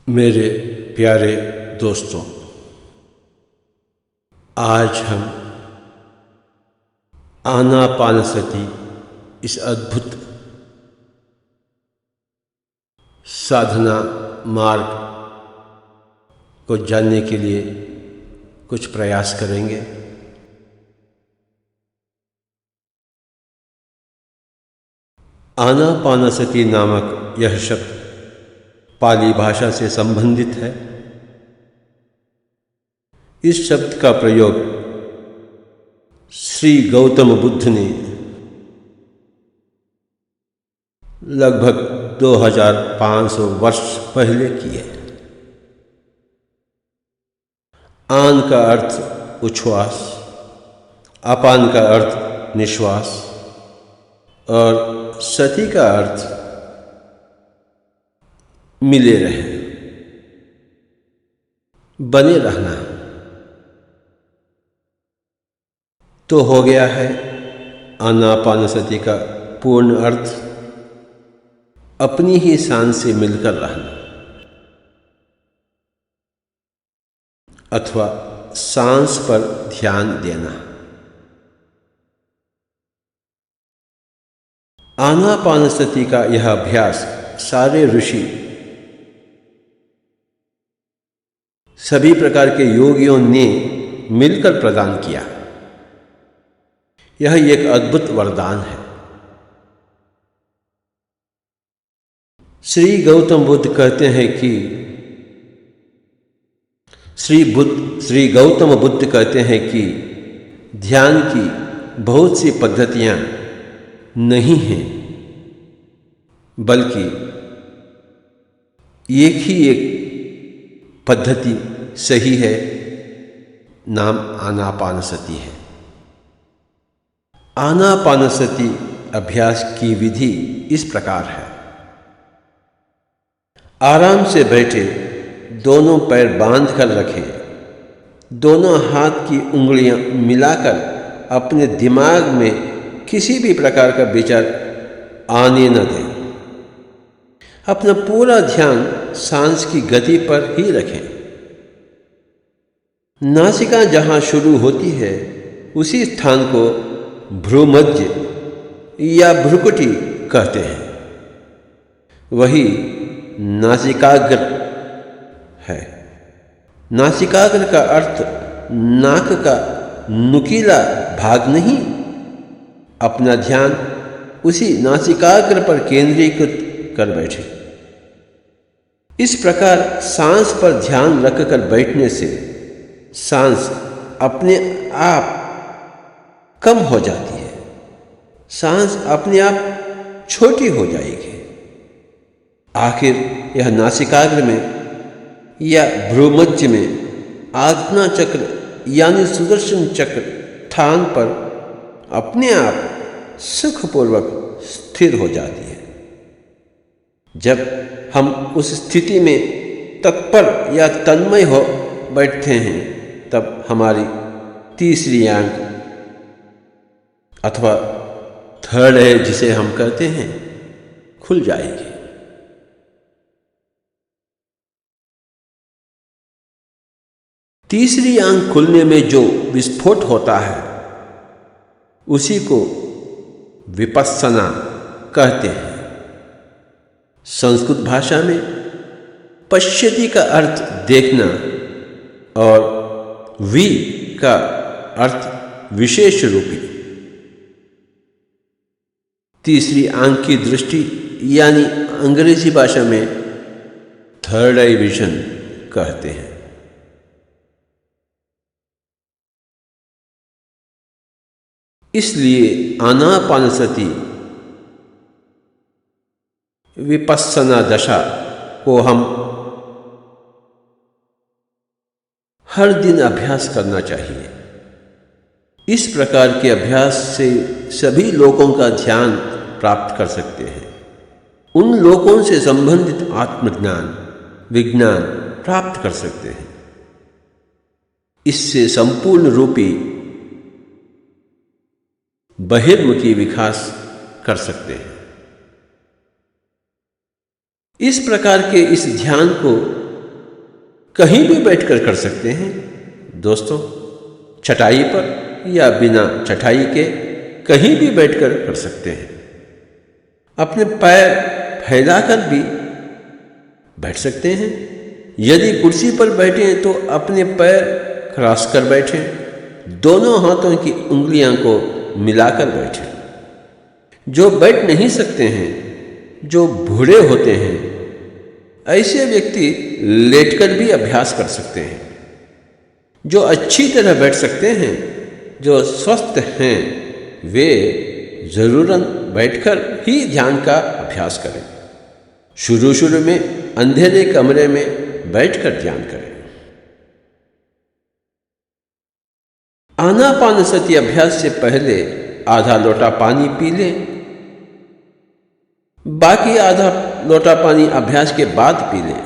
मेरे प्यारे दोस्तों, आज हम आनापानसति इस अद्भुत साधना मार्ग को जानने के लिए कुछ प्रयास करेंगे। आनापानसति नामक यह शब्द पाली भाषा से संबंधित है। इस शब्द का प्रयोग श्री गौतम बुद्ध ने लगभग 2500 वर्ष पहले किए। आन का अर्थ उच्छ्वास, अपान का अर्थ निश्वास और सति का अर्थ मिले रहे, बने रहना। तो हो गया है आनापानसति का पूर्ण अर्थ अपनी ही सांस से मिलकर रहना, अथवा सांस पर ध्यान देना। आनापानसति का यह अभ्यास सारे ऋषि, सभी प्रकार के योगियों ने मिलकर प्रदान किया। यह एक अद्भुत वरदान है। श्री गौतम बुद्ध कहते हैं कि श्री गौतम बुद्ध कहते हैं कि ध्यान की बहुत सी पद्धतियां नहीं हैं, बल्कि एक ही एक पद्धति सही है, नाम आनापानसति है। आनापानसति अभ्यास की विधि इस प्रकार है। आराम से बैठे, दोनों पैर बांध कर रखें, दोनों हाथ की उंगलियां मिलाकर अपने दिमाग में किसी भी प्रकार का विचार आने न दें। अपना पूरा ध्यान सांस की गति पर ही रखें। नासिका जहां शुरू होती है उसी स्थान को भ्रूमध्य या भ्रुकुटी कहते हैं। वही नासिकाग्र है। नासिकाग्र का अर्थ नाक का नुकीला भाग नहीं, अपना ध्यान उसी नासिकाग्र पर केंद्रीकृत कर बैठे। इस प्रकार सांस पर ध्यान रखकर बैठने से सांस अपने आप कम हो जाती है, सांस अपने आप छोटी हो जाएगी। आखिर यह नासिकाग्र में या भ्रूमध्य में आज्ञा चक्र यानी सुदर्शन चक्र स्थान पर अपने आप सुखपूर्वक स्थिर हो जाती है। जब हम उस स्थिति में तत्पर या तन्मय हो बैठते हैं, तब हमारी तीसरी आंख अथवा थर्ड आई जिसे हम कहते हैं, खुल जाएगी। तीसरी आंख खुलने में जो विस्फोट होता है उसी को विपस्सना कहते हैं। संस्कृत भाषा में पश्यति का अर्थ देखना और वि का अर्थ विशेष रूपी। तीसरी आंख की दृष्टि यानी अंग्रेजी भाषा में थर्ड आई विजन कहते हैं। इसलिए आनापानसति विपस्सना दशा को हम हर दिन अभ्यास करना चाहिए। इस प्रकार के अभ्यास से सभी लोगों का ध्यान प्राप्त कर सकते हैं। उन लोगों से संबंधित आत्मज्ञान, विज्ञान प्राप्त कर सकते हैं। इससे संपूर्ण रूपी बहिर्मुखी विकास कर सकते हैं। इस प्रकार के इस ध्यान को कहीं भी बैठकर कर सकते हैं दोस्तों, चटाई पर या बिना चटाई के कहीं भी बैठकर कर सकते हैं। अपने पैर फैलाकर भी बैठ सकते हैं। यदि कुर्सी पर बैठे हैं तो अपने पैर क्रॉस कर बैठें, दोनों हाथों की उंगलियां को मिलाकर बैठें। जो बैठ नहीं सकते हैं, जो बूढ़े होते हैं, ऐसे व्यक्ति लेटकर भी अभ्यास कर सकते हैं। जो अच्छी तरह बैठ सकते हैं, जो स्वस्थ हैं, वे जरूरन बैठकर ही ध्यान का अभ्यास करें। शुरू में अंधेरे कमरे में बैठकर ध्यान करें। आनापानसति अभ्यास से पहले आधा लोटा पानी पी लें, बाकी आधा लोटा पानी अभ्यास के बाद पी लें।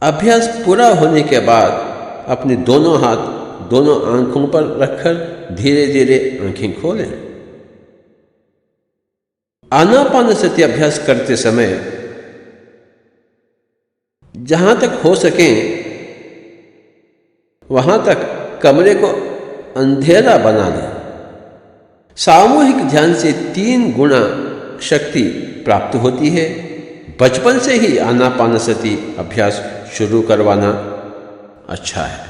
अभ्यास पूरा होने के बाद अपने दोनों हाथ दोनों आंखों पर रखकर धीरे धीरे आंखें खोलें। आनापानसति अभ्यास करते समय जहां तक हो सके वहां तक कमरे को अंधेरा बना लें। सामूहिक ध्यान से 3 गुना शक्ति प्राप्त होती है। बचपन से ही आनापानसति अभ्यास शुरू करवाना अच्छा है।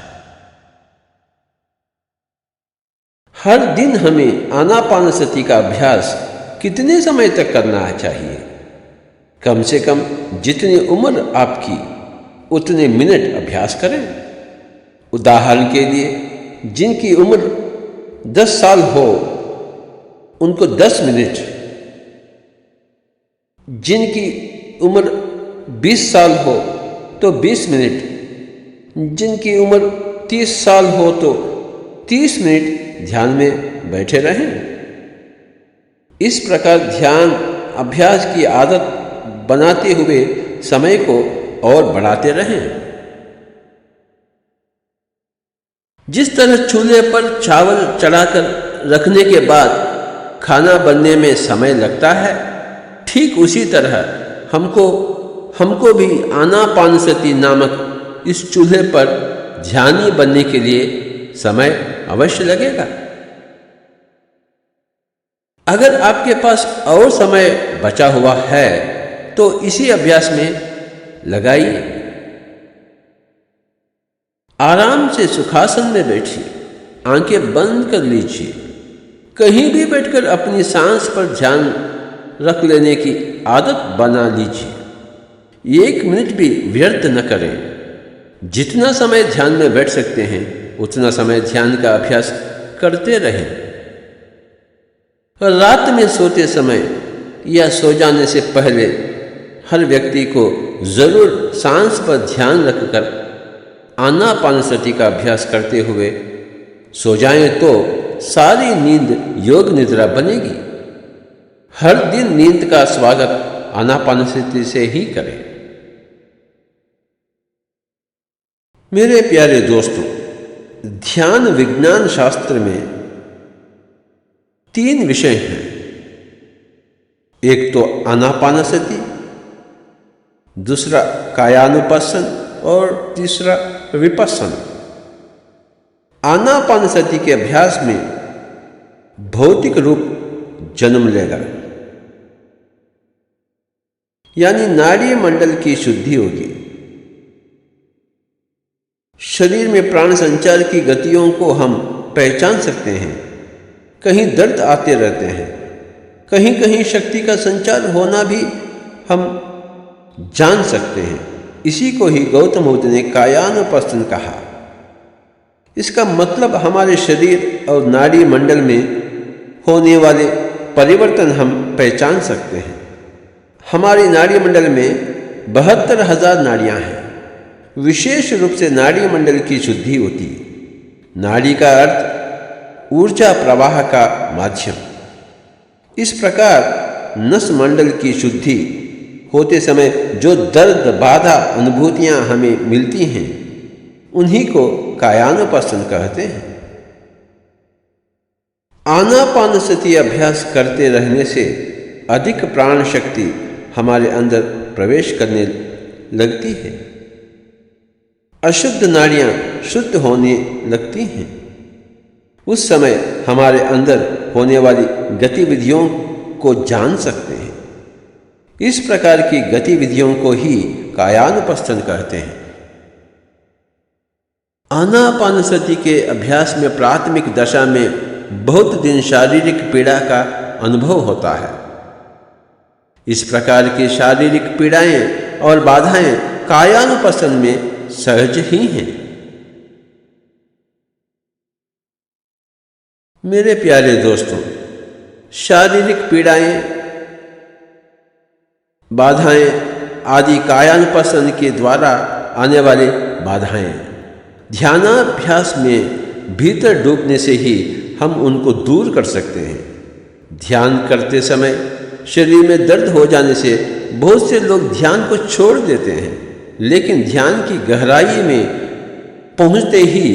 हर दिन हमें आनापानसति का अभ्यास कितने समय तक करना चाहिए? कम से कम जितनी उम्र आपकी उतने मिनट अभ्यास करें। उदाहरण के लिए, जिनकी उम्र 10 साल हो उनको 10 मिनट, जिनकी उम्र 20 साल हो तो 20 मिनट, जिनकी उम्र 30 साल हो तो 30 मिनट ध्यान में बैठे रहें। इस प्रकार ध्यान अभ्यास की आदत बनाते हुए समय को और बढ़ाते रहें। जिस तरह चूल्हे पर चावल चढ़ाकर रखने के बाद खाना बनने में समय लगता है, ठीक उसी तरह हमको भी आनापानसति नामक इस चूल्हे पर ध्यानी बनने के लिए समय अवश्य लगेगा। अगर आपके पास और समय बचा हुआ है तो इसी अभ्यास में लगाइए। आराम से सुखासन में बैठिए, आंखें बंद कर लीजिए। कहीं भी बैठकर अपनी सांस पर ध्यान रख लेने की आदत बना लीजिए। 1 मिनट भी व्यर्थ न करें। जितना समय ध्यान में बैठ सकते हैं उतना समय ध्यान का अभ्यास करते रहें। रात में सोते समय या सो जाने से पहले हर व्यक्ति को जरूर सांस पर ध्यान रखकर आनापानसति का अभ्यास करते हुए सो जाएं तो सारी नींद योग निद्रा बनेगी। हर दिन नींद का स्वागत आनापानसति से ही करें। मेरे प्यारे दोस्तों, ध्यान विज्ञान शास्त्र में 3 विषय हैं। एक तो आनापानसति, दूसरा कायानुपस्सन और तीसरा विपस्सना। आनापानसति के अभ्यास में भौतिक रूप जन्म लेगा, यानी नाड़ी मंडल की शुद्धि होगी। शरीर में प्राण संचार की गतियों को हम पहचान सकते हैं। कहीं दर्द आते रहते हैं, कहीं कहीं शक्ति का संचार होना भी हम जान सकते हैं। इसी को ही गौतम बुद्ध ने कायानुपस्सन कहा। इसका मतलब हमारे शरीर और नाड़ी मंडल में होने वाले परिवर्तन हम पहचान सकते हैं। हमारी नाड़ी मंडल में 72,000 नाड़ियां हैं। विशेष रूप से नाड़ी मंडल की शुद्धि होती है। नाड़ी का अर्थ ऊर्जा प्रवाह का माध्यम। इस प्रकार नस मंडल की शुद्धि होते समय जो दर्द बाधा अनुभूतियां हमें मिलती हैं उन्हीं को कायानुपस्सन कहते हैं। आनापानसति अभ्यास करते रहने से अधिक प्राण शक्ति हमारे अंदर प्रवेश करने लगती है। अशुद्ध नाड़ियां शुद्ध होने लगती हैं। उस समय हमारे अंदर होने वाली गतिविधियों को जान सकते हैं। इस प्रकार की गतिविधियों को ही कायानुपस्थन कहते हैं। आनापानसति के अभ्यास में प्राथमिक दशा में बहुत दिन शारीरिक पीड़ा का अनुभव होता है। इस प्रकार की शारीरिक पीड़ाएं और बाधाएं कायानुपस्थन में सहज ही हैं। मेरे प्यारे दोस्तों, शारीरिक पीड़ाएं, बाधाएं आदि कायानुपस्थन के द्वारा आने वाली बाधाएं ध्यानाभ्यास में भीतर डूबने से ही हम उनको दूर कर सकते हैं। ध्यान करते समय शरीर में दर्द हो जाने से बहुत से लोग ध्यान को छोड़ देते हैं, लेकिन ध्यान की गहराई में पहुंचते ही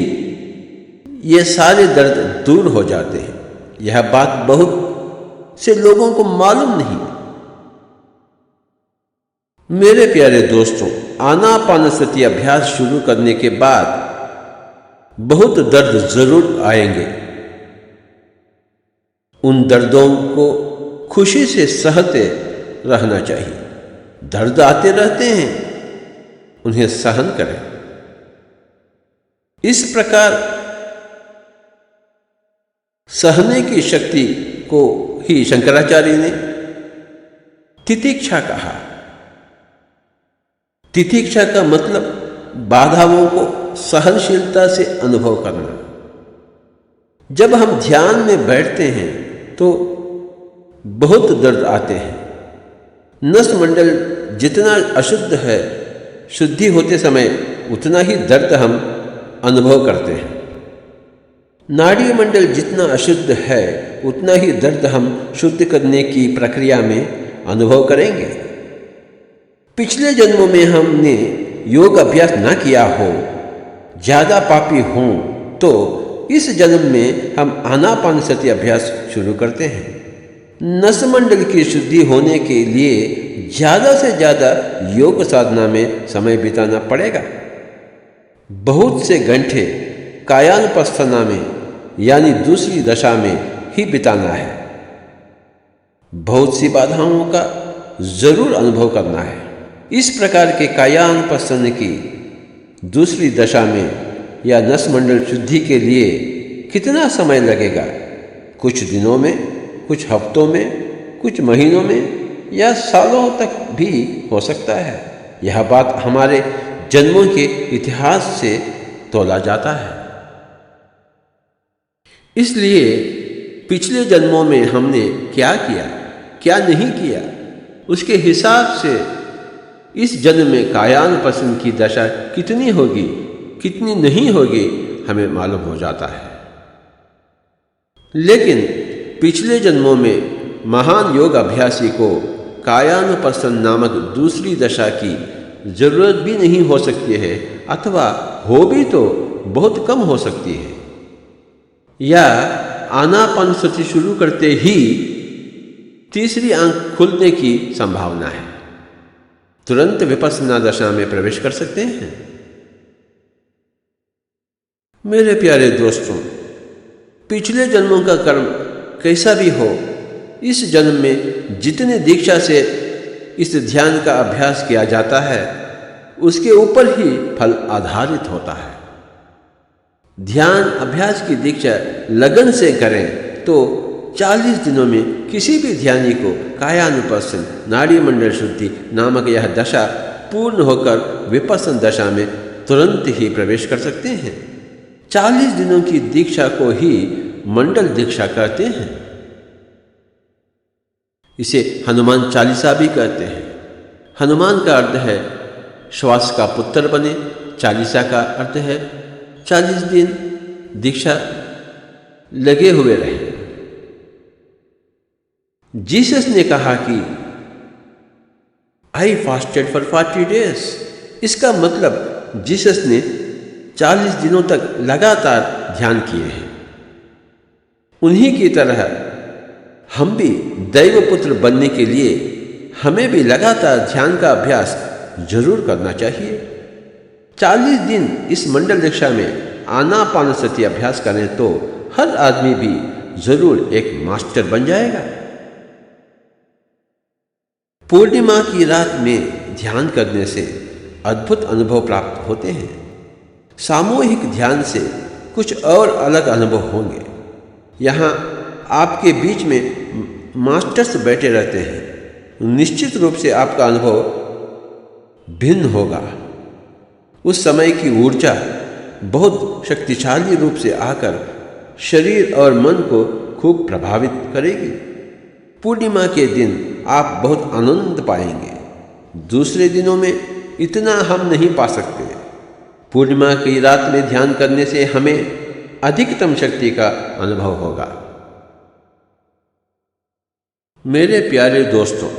ये सारे दर्द दूर हो जाते हैं। यह बात बहुत से लोगों को मालूम नहीं। मेरे प्यारे दोस्तों, आनापानसति अभ्यास शुरू करने के बाद बहुत दर्द जरूर आएंगे। उन दर्दों को खुशी से सहते रहना चाहिए। दर्द आते रहते हैं, उन्हें सहन करें। इस प्रकार सहने की शक्ति को ही शंकराचार्य ने तितिक्षा कहा। तितिक्षा का मतलब बाधाओं को सहनशीलता से अनुभव करना। जब हम ध्यान में बैठते हैं तो बहुत दर्द आते हैं। नस मंडल जितना अशुद्ध है, शुद्धि होते समय उतना ही दर्द हम अनुभव करते हैं। नाड़ी मंडल जितना अशुद्ध है, उतना ही दर्द हम शुद्ध करने की प्रक्रिया में अनुभव करेंगे। पिछले जन्मों में हमने योग अभ्यास न किया हो, ज़्यादा पापी हों, तो इस जन्म में हम आनापानसति अभ्यास शुरू करते हैं। नसमंडल की शुद्धि होने के लिए ज़्यादा से ज़्यादा योग साधना में समय बिताना पड़ेगा। बहुत से घंटे कायानुपस्थना में यानी दूसरी दशा में ही बिताना है। बहुत सी बाधाओं का जरूर अनुभव करना है। इस प्रकार के कायानुपस्थन की दूसरी दशा में या नसमंडल शुद्धि के लिए कितना समय लगेगा? कुछ दिनों में, कुछ हफ्तों में, कुछ महीनों में या सालों तक भी हो सकता है। यह बात हमारे जन्मों के इतिहास से तोला जाता है। इसलिए पिछले जन्मों में हमने क्या किया, क्या नहीं किया, उसके हिसाब से इस जन्म में कायानुपस्थन की दशा कितनी होगी, कितनी नहीं होगी, हमें मालूम हो जाता है। लेकिन पिछले जन्मों में महान योग अभ्यासी को कायानुपस्थन नामक दूसरी दशा की जरूरत भी नहीं हो सकती है, अथवा हो भी तो बहुत कम हो सकती है। या आनापानसति शुरू करते ही तीसरी आंख खुलने की संभावना है, तुरंत विपश्यना दशा में प्रवेश कर सकते हैं। मेरे प्यारे दोस्तों, पिछले जन्मों का कर्म कैसा भी हो, इस जन्म में जितने दीक्षा से इस ध्यान का अभ्यास किया जाता है, उसके ऊपर ही फल आधारित होता है। ध्यान अभ्यास की दीक्षा लगन से करें तो 40 दिनों में किसी भी ध्यानी को कायानुपस्थन नाड़ी मंडल शुद्धि नामक यह दशा पूर्ण होकर विपश्यना दशा में तुरंत ही प्रवेश कर सकते हैं। 40 दिनों की दीक्षा को ही मंडल दीक्षा कहते हैं। इसे हनुमान चालीसा भी कहते हैं। हनुमान का अर्थ है श्वास का पुत्र बने, चालीसा का अर्थ है 40 दिन दीक्षा लगे हुए रहे। जीसस ने कहा कि आई फास्टेड फॉर 40 डेज। इसका मतलब जीसस ने 40 दिनों तक लगातार ध्यान किए हैं। उन्हीं की तरह हम भी दैव पुत्र बनने के लिए हमें भी लगातार ध्यान का अभ्यास जरूर करना चाहिए। 40 दिन इस मंडल दीक्षा में आनापानसति अभ्यास करें तो हर आदमी भी जरूर एक मास्टर बन जाएगा। पूर्णिमा की रात में ध्यान करने से अद्भुत अनुभव प्राप्त होते हैं। सामूहिक ध्यान से कुछ और अलग अनुभव होंगे। यहाँ आपके बीच में मास्टर्स बैठे रहते हैं। निश्चित रूप से आपका अनुभव भिन्न होगा। उस समय की ऊर्जा बहुत शक्तिशाली रूप से आकर शरीर और मन को खूब प्रभावित करेगी। पूर्णिमा के दिन आप बहुत आनंद पाएंगे। दूसरे दिनों में इतना हम नहीं पा सकते। पूर्णिमा की रात में ध्यान करने से हमें अधिकतम शक्ति का अनुभव होगा। मेरे प्यारे दोस्तों,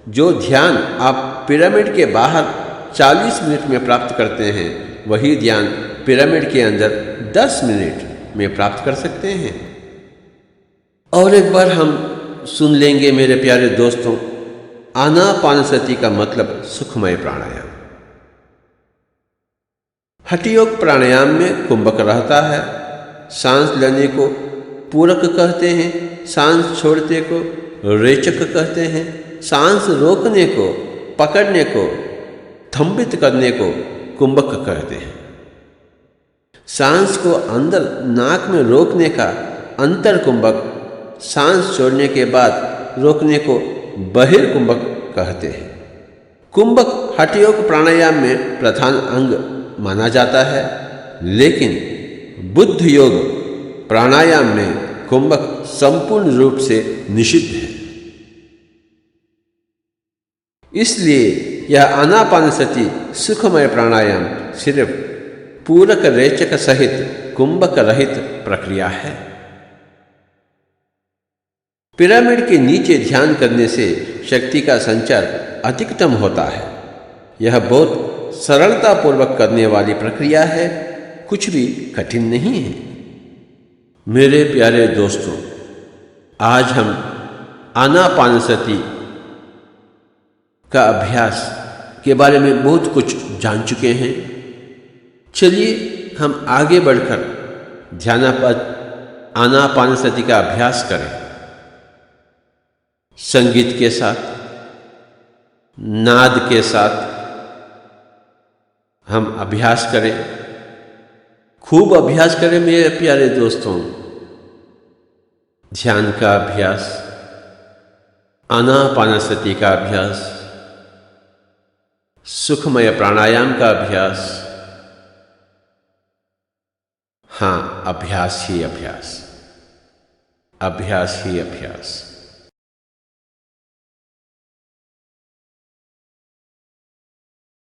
जो ध्यान आप पिरामिड के बाहर 40 मिनट में प्राप्त करते हैं, वही ध्यान पिरामिड के अंदर 10 मिनट में प्राप्त कर सकते हैं। और एक बार हम सुन लेंगे मेरे प्यारे दोस्तों, आनापानसति का मतलब सुखमय प्राणायाम। हठयोग प्राणायाम में कुंभक रहता है। सांस लेने को पूरक कहते हैं, सांस छोड़ते को रेचक कहते हैं, सांस रोकने को, पकड़ने को, थंबित करने को कुंभक कहते हैं। सांस को अंदर नाक में रोकने का अंतर कुंभक, सांस छोड़ने के बाद रोकने को बहिर्कुंभक कहते हैं। कुंभक हठयोग प्राणायाम में प्रधान अंग माना जाता है, लेकिन बुद्ध योग प्राणायाम में कुंभक संपूर्ण रूप से निषिद्ध है। इसलिए यह आनापानसति सुखमय प्राणायाम सिर्फ पूरक रेचक सहित कुंभक रहित प्रक्रिया है। पिरामिड के नीचे ध्यान करने से शक्ति का संचार अधिकतम होता है। यह बहुत सरलता पूर्वक करने वाली प्रक्रिया है, कुछ भी कठिन नहीं है। मेरे प्यारे दोस्तों, आज हम आनापानसति का अभ्यास के बारे में बहुत कुछ जान चुके हैं। चलिए हम आगे बढ़कर आनापानसति का अभ्यास करें। संगीत के साथ, नाद के साथ हम अभ्यास करें, खूब अभ्यास करें मेरे प्यारे दोस्तों। ध्यान का अभ्यास, आनापानसति का अभ्यास, सुखमय प्राणायाम का अभ्यास। हाँ, अभ्यास ही अभ्यास, अभ्यास ही अभ्यास।